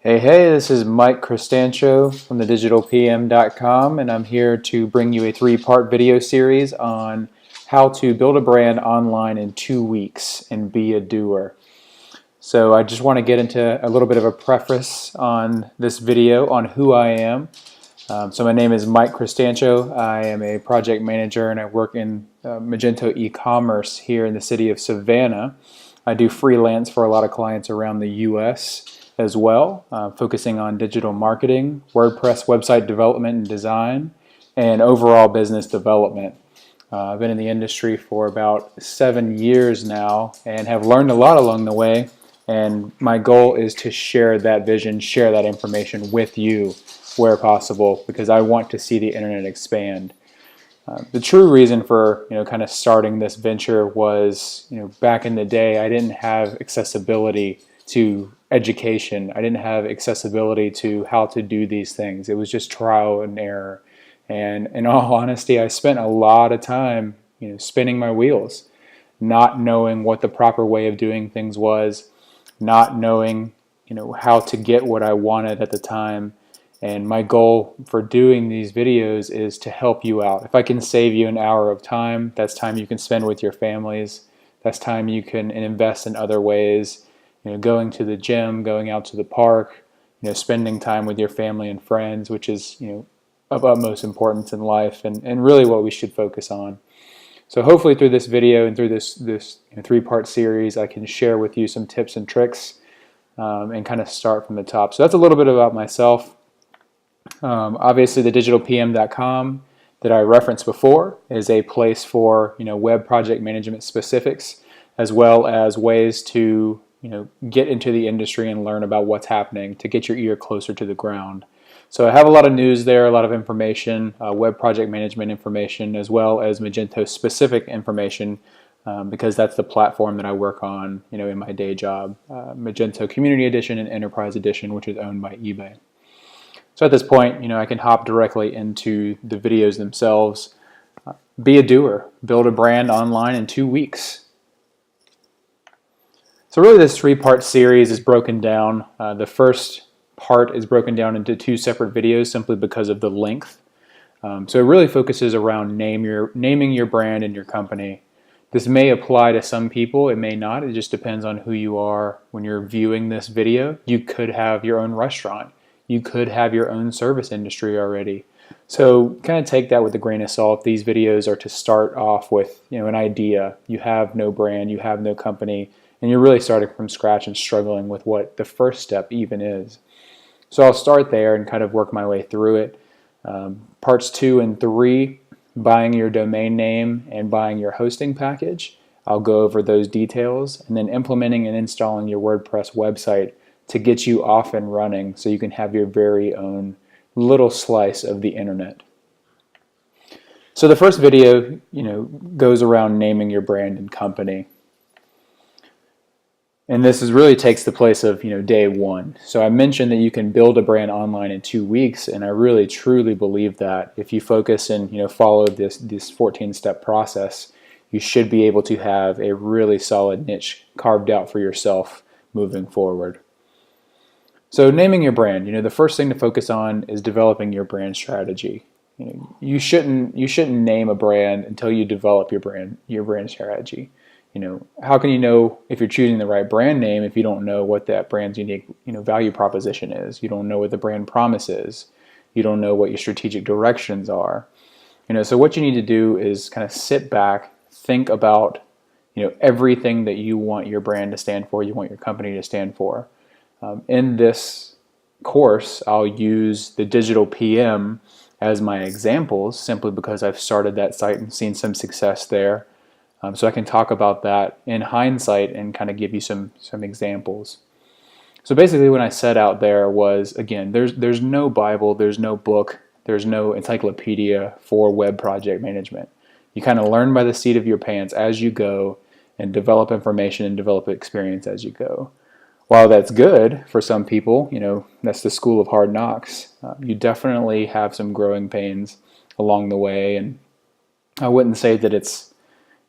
Hey, this is Mike Cristancho from thedigitalpm.com, and I'm here to bring you a three-part video series on how to build a brand online in 2 weeks and be a doer. So I just want to get into a little bit of a preface on this video on who I am. So my name is Mike Cristancho. I am a project manager and I work in Magento e-commerce here in the city of Savannah. I do freelance for a lot of clients around the US as well, focusing on digital marketing, WordPress website development and design, and overall business development. I've been in the industry for about 7 years now and have learned a lot along the way, and my goal is to share that vision, share that information with you where possible, because I want to see the internet expand. The true reason for kind of starting this venture was back in the day I didn't have accessibility to education. I didn't have accessibility to how to do these things. It was just trial and error. And in all honesty, I spent a lot of time spinning my wheels, not knowing what the proper way of doing things was, not knowing how to get what I wanted at the time. And my goal for doing these videos is to help you out. If I can save you an hour of time, that's time you can spend with your families. That's time you can invest in other ways. Going to the gym, going out to the park, spending time with your family and friends, which is of utmost importance in life and really what we should focus on. So hopefully through this video and through this three-part series, I can share with you some tips and tricks and kind of start from the top. So that's a little bit about myself. Obviously, thedigitalpm.com that I referenced before is a place for web project management specifics, as well as ways to get into the industry and learn about what's happening, to get your ear closer to the ground. So I have a lot of news there, a lot of information, web project management information, as well as Magento specific information, because that's the platform that I work on in my day job, Magento Community Edition and Enterprise Edition, which is owned by eBay. So at this point, I can hop directly into the videos themselves. Be a doer. Build a brand online in 2 weeks. So really this three-part series is broken down. The first part is broken down into 2 separate videos simply because of the length. So it really focuses around naming your brand and your company. This may apply to some people, it may not. It just depends on who you are when you're viewing this video. You could have your own restaurant. You could have your own service industry already. So kind of take that with a grain of salt. These videos are to start off with an idea. You have no brand, you have no company, and you're really starting from scratch and struggling with what the first step even is. So I'll start there and kind of work my way through it. Parts 2 and 3, buying your domain name and buying your hosting package. I'll go over those details, and then implementing and installing your WordPress website to get you off and running so you can have your very own little slice of the internet. So the first video, goes around naming your brand and company. And this really takes the place of, day one. So I mentioned that you can build a brand online in 2 weeks, and I really truly believe that if you focus and, follow this 14-step process, you should be able to have a really solid niche carved out for yourself moving forward. So naming your brand, the first thing to focus on is developing your brand strategy. You shouldn't name a brand until you develop your brand strategy. How can you know if you're choosing the right brand name if you don't know what that brand's unique, value proposition is? You don't know what the brand promise is. You don't know what your strategic directions are. So what you need to do is kind of sit back, think about, everything that you want your brand to stand for, you want your company to stand for. In this course, I'll use the Digital PM as my examples simply because I've started that site and seen some success there. So I can talk about that in hindsight and kind of give you some examples. So basically what I set out there was, again, there's no Bible, there's no book, there's no encyclopedia for web project management. You kind of learn by the seat of your pants as you go and develop information and develop experience as you go. While that's good for some people, that's the school of hard knocks. You definitely have some growing pains along the way, and I wouldn't say that it's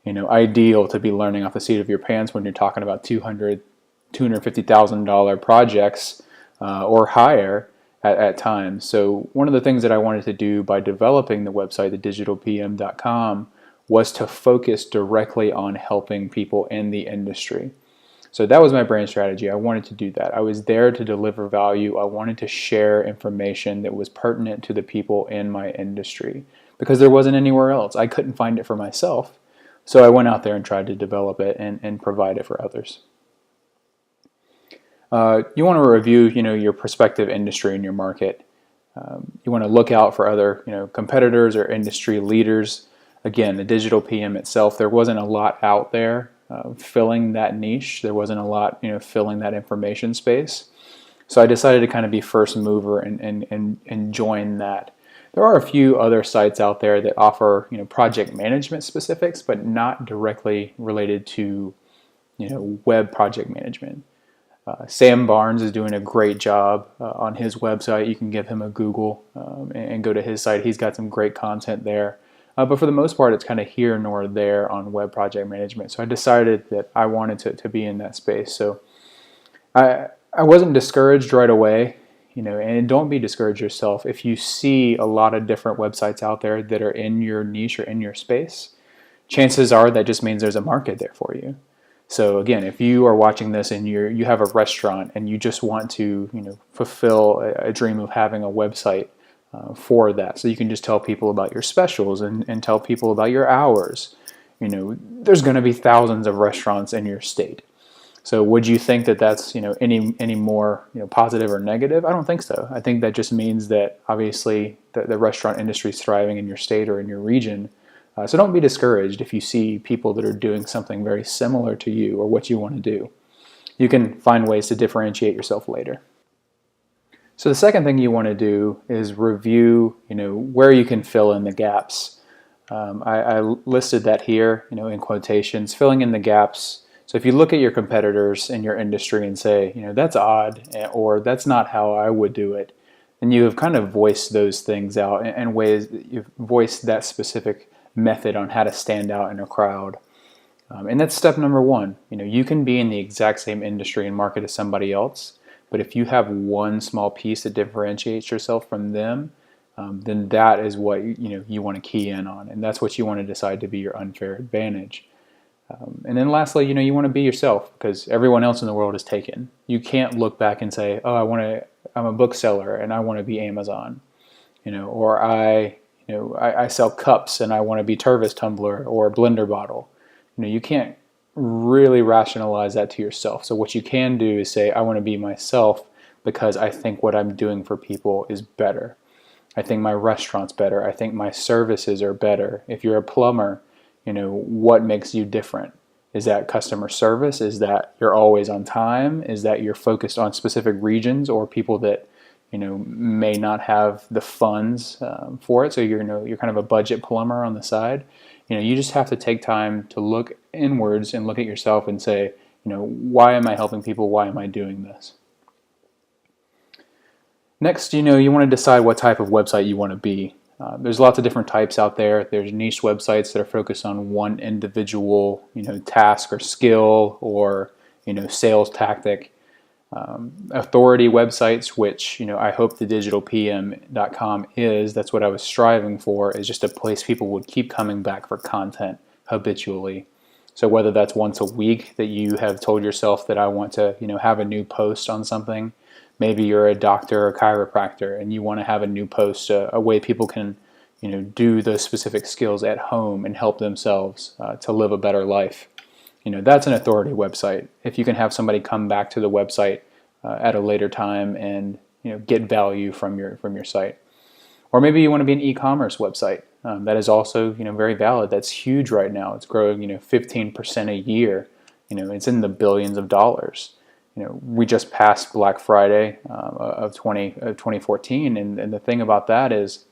ideal to be learning off the seat of your pants when you're talking about $250,000 projects or higher at times. So one of the things that I wanted to do by developing the website, thedigitalpm.com, was to focus directly on helping people in the industry. So that was my brand strategy. I wanted to do that. I was there to deliver value. I wanted to share information that was pertinent to the people in my industry because there wasn't anywhere else. I couldn't find it for myself. So I went out there and tried to develop it and provide it for others. You want to review, your prospective industry and your market. You want to look out for other, competitors or industry leaders. Again, the digital PM itself, there wasn't a lot out there filling that niche. There wasn't a lot, filling that information space. So I decided to kind of be first mover and join that. There are a few other sites out there that offer, project management specifics, but not directly related to, web project management. Sam Barnes is doing a great job on his website. You can give him a Google and go to his site. He's got some great content there. But for the most part, it's kind of here nor there on web project management. So I decided that I wanted to be in that space. So I wasn't discouraged right away, and don't be discouraged yourself. If you see a lot of different websites out there that are in your niche or in your space, chances are that just means there's a market there for you. So again, if you are watching this and you have a restaurant and you just want to, fulfill a dream of having a website for that, so you can just tell people about your specials and tell people about your hours, there's going to be thousands of restaurants in your state. So would you think that that's, any more, positive or negative? I don't think so. I think that just means that obviously the restaurant industry is thriving in your state or in your region. So don't be discouraged if you see people that are doing something very similar to you or what you want to do. You can find ways to differentiate yourself later. So the second thing you want to do is review, where you can fill in the gaps. I listed that here, in quotations, filling in the gaps. So if you look at your competitors in your industry and say, that's odd, or that's not how I would do it, then you have kind of voiced those things out in ways that you've voiced that specific method on how to stand out in a crowd. And that's step number one. You can be in the exact same industry and market as somebody else, but if you have one small piece that differentiates yourself from them, then that is what you want to key in on, and that's what you want to decide to be your unfair advantage. And then lastly, you want to be yourself because everyone else in the world is taken. You can't look back and say, oh, I'm a bookseller and I want to be Amazon, or I sell cups and I want to be Tervis tumbler or blender bottle. You can't really rationalize that to yourself. So what you can do is say, I want to be myself because I think what I'm doing for people is better. I think my restaurant's better. I think my services are better. If you're a plumber, what makes you different? Is that customer service? Is that you're always on time? Is that you're focused on specific regions or people that may not have the funds for it? So you're kind of a budget plumber on the side. You just have to take time to look inwards and look at yourself and say, why am I helping people? Why am I doing this? Next, you want to decide what type of website you want to be. There's lots of different types out there. There's niche websites that are focused on one individual, task or skill or, sales tactic. Authority websites, which, I hope thedigitalpm.com is, that's what I was striving for, is just a place people would keep coming back for content habitually. So whether that's once a week that you have told yourself that I want to, have a new post on something. Maybe you're a doctor or chiropractor and you want to have a new post, a way people can, do those specific skills at home and help themselves to live a better life. That's an authority website. If you can have somebody come back to the website at a later time and, get value from your site. Or maybe you want to be an e-commerce website. That is also, very valid. That's huge right now. It's growing, 15% a year. It's in the billions of dollars. We just passed Black Friday of 2014, and the thing about that is,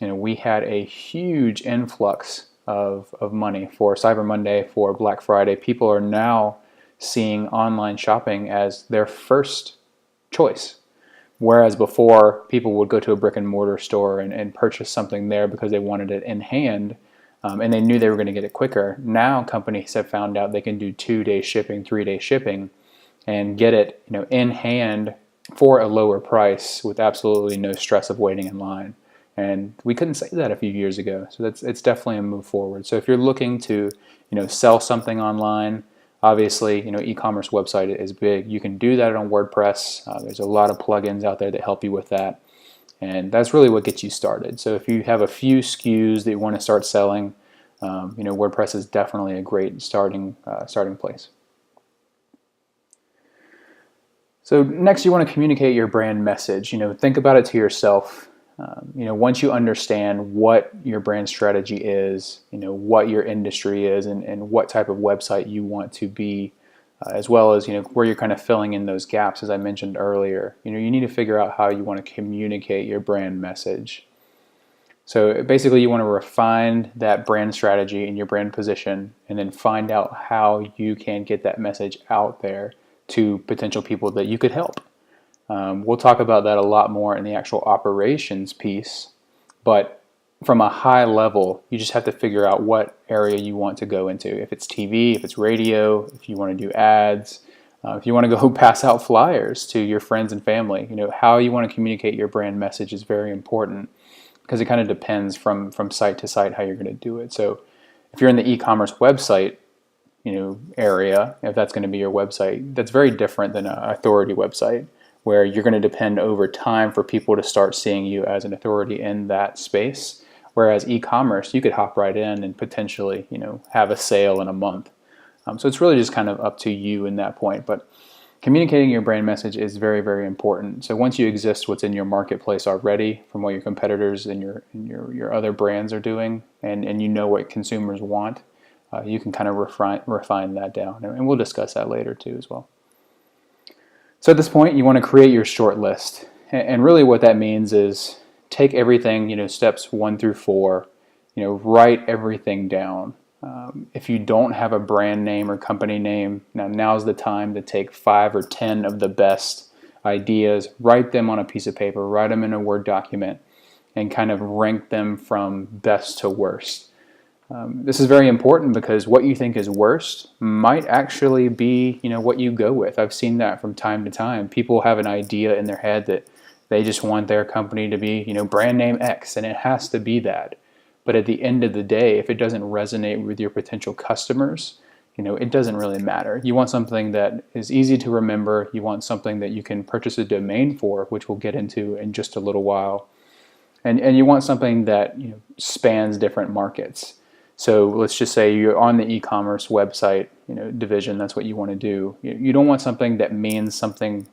we had a huge influx of money for Cyber Monday, for Black Friday. People are now seeing online shopping as their first choice, whereas before people would go to a brick and mortar store and purchase something there because they wanted it in hand, and they knew they were going to get it quicker. Now companies have found out they can do 2-day shipping, 3-day shipping, and get it, in hand for a lower price with absolutely no stress of waiting in line. And we couldn't say that a few years ago. So it's definitely a move forward. So if you're looking to, sell something online, obviously, e-commerce website is big. You can do that on WordPress. There's a lot of plugins out there that help you with that. And that's really what gets you started. So if you have a few SKUs that you want to start selling, WordPress is definitely a great starting place. So next, you want to communicate your brand message. Think about it to yourself. Once you understand what your brand strategy is, what your industry is, and what type of website you want to be, as well as where you're kind of filling in those gaps, as I mentioned earlier. You need to figure out how you want to communicate your brand message. So basically, you want to refine that brand strategy and your brand position, and then find out how you can get that message out there to potential people that you could help. We'll talk about that a lot more in the actual operations piece, but from a high level, you just have to figure out what area you want to go into. If it's TV, if it's radio, if you want to do ads, if you want to go pass out flyers to your friends and family, how you want to communicate your brand message is very important, because it kind of depends from site to site how you're going to do it. So if you're in the e-commerce website area, if that's going to be your website, that's very different than an authority website, where you're going to depend over time for people to start seeing you as an authority in that space. Whereas e-commerce, you could hop right in and potentially, have a sale in a month. So it's really just kind of up to you in that point. But communicating your brand message is very, very important. So once you exist what's in your marketplace already, from what your competitors and your other brands are doing, and you know what consumers want, you can kind of refine that down. And we'll discuss that later too as well. So at this point, you want to create your short list. And really what that means is take everything, steps 1 through 4, write everything down. If you don't have a brand name or company name, now's the time to take 5 or 10 of the best ideas, write them on a piece of paper, write them in a Word document, and kind of rank them from best to worst. This is very important because what you think is worst might actually be, what you go with. I've seen that from time to time. People have an idea in their head that they just want their company to be, brand name X, and it has to be that. But at the end of the day, if it doesn't resonate with your potential customers, it doesn't really matter. You want something that is easy to remember. You want something that you can purchase a domain for, which we'll get into in just a little while. And you want something that spans different markets. So let's just say you're on the e-commerce website division. That's what you want to do. You don't want something that means something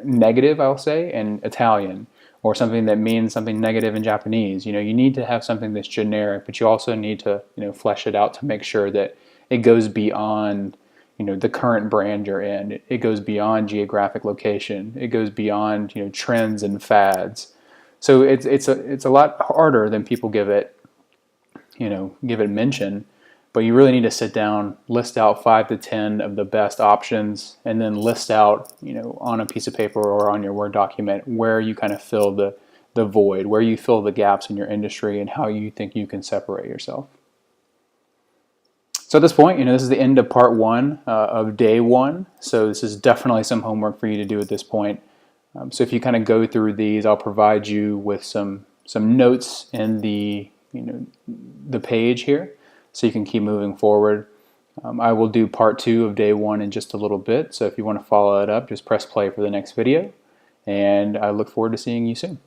negative, I'll say, in Italian, or something that means something negative in Japanese. You need to have something that's generic, but you also need to flesh it out to make sure that it goes beyond the current brand you're in. It goes beyond geographic location. It goes beyond trends and fads. So it's a lot harder than people give it mention, but you really need to sit down, list out 5 to 10 of the best options, and then list out, on a piece of paper or on your Word document where you kind of fill the void, where you fill the gaps in your industry, and how you think you can separate yourself. So at this point, this is the end of part 1 of day 1. So this is definitely some homework for you to do at this point. So if you kind of go through these, I'll provide you with some notes in the page here, so you can keep moving forward. I will do part 2 of day 1 in just a little bit, so if you want to follow it up, just press play for the next video, and I look forward to seeing you soon.